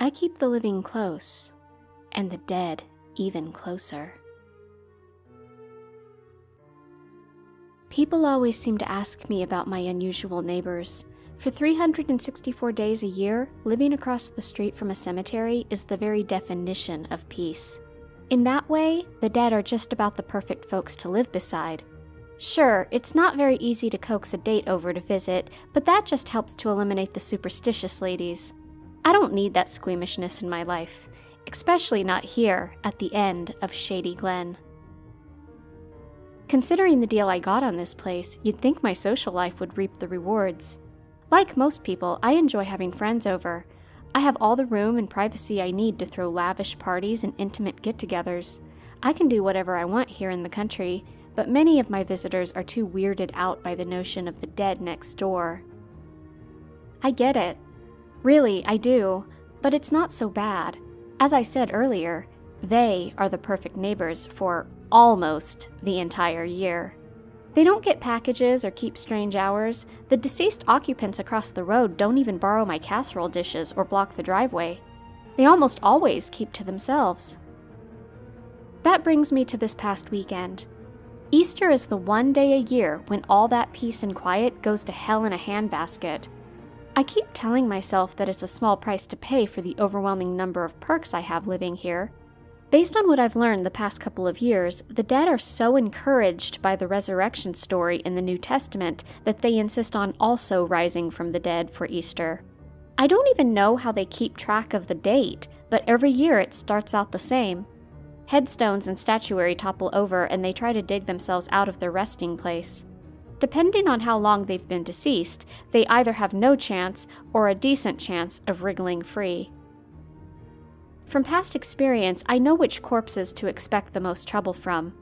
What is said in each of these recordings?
I keep the living close, and the dead even closer. People always seem to ask me about my unusual neighbors. For 364 days a year, living across the street from a cemetery is the very definition of peace. In that way, the dead are just about the perfect folks to live beside. Sure, it's not very easy to coax a date over to visit, but that just helps to eliminate the superstitious ladies. I don't need that squeamishness in my life, especially not here at the end of Shady Glen. Considering the deal I got on this place, you'd think my social life would reap the rewards. Like most people, I enjoy having friends over. I have all the room and privacy I need to throw lavish parties and intimate get-togethers. I can do whatever I want here in the country, but many of my visitors are too weirded out by the notion of the dead next door. I get it. Really, I do, but it's not so bad. As I said earlier, they are the perfect neighbors for almost the entire year. They don't get packages or keep strange hours. The deceased occupants across the road don't even borrow my casserole dishes or block the driveway. They almost always keep to themselves. That brings me to this past weekend. Easter is the one day a year when all that peace and quiet goes to hell in a handbasket. I keep telling myself that it's a small price to pay for the overwhelming number of perks I have living here. Based on what I've learned the past couple of years, the dead are so encouraged by the resurrection story in the New Testament that they insist on also rising from the dead for Easter. I don't even know how they keep track of the date, but every year it starts out the same. Headstones and statuary topple over and they try to dig themselves out of their resting place. Depending on how long they've been deceased, they either have no chance or a decent chance of wriggling free. From past experience, I know which corpses to expect the most trouble from.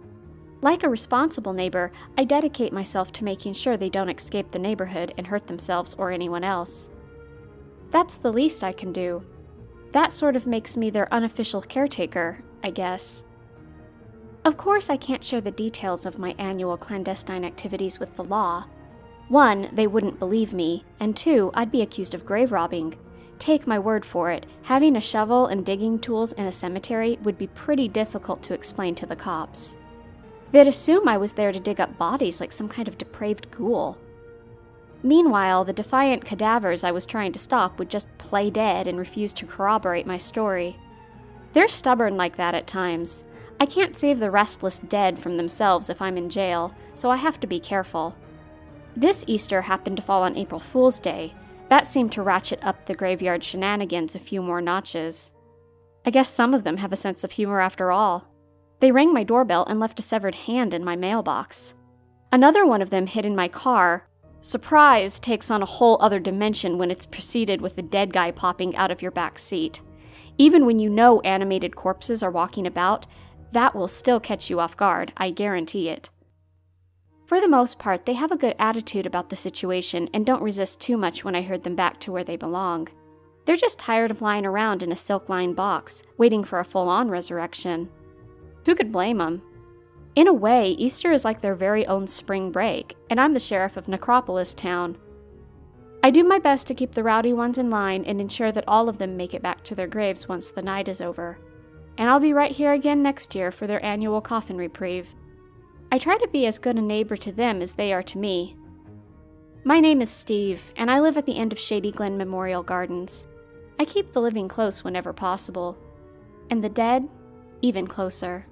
Like a responsible neighbor, I dedicate myself to making sure they don't escape the neighborhood and hurt themselves or anyone else. That's the least I can do. That sort of makes me their unofficial caretaker, I guess. Of course, I can't share the details of my annual clandestine activities with the law. 1, they wouldn't believe me, and 2, I'd be accused of grave robbing. Take my word for it, having a shovel and digging tools in a cemetery would be pretty difficult to explain to the cops. They'd assume I was there to dig up bodies like some kind of depraved ghoul. Meanwhile, the defiant cadavers I was trying to stop would just play dead and refuse to corroborate my story. They're stubborn like that at times. I can't save the restless dead from themselves if I'm in jail, so I have to be careful. This Easter happened to fall on April Fool's Day. That seemed to ratchet up the graveyard shenanigans a few more notches. I guess some of them have a sense of humor after all. They rang my doorbell and left a severed hand in my mailbox. Another one of them hid in my car. Surprise takes on a whole other dimension when it's preceded with the dead guy popping out of your back seat. Even when you know animated corpses are walking about, that will still catch you off guard, I guarantee it. For the most part, they have a good attitude about the situation and don't resist too much when I herd them back to where they belong. They're just tired of lying around in a silk-lined box, waiting for a full-on resurrection. Who could blame them? In a way, Easter is like their very own spring break, and I'm the sheriff of Necropolis Town. I do my best to keep the rowdy ones in line and ensure that all of them make it back to their graves once the night is over. And I'll be right here again next year for their annual coffin reprieve. I try to be as good a neighbor to them as they are to me. My name is Steve, and I live at the end of Shady Glen Memorial Gardens. I keep the living close whenever possible, and the dead even closer.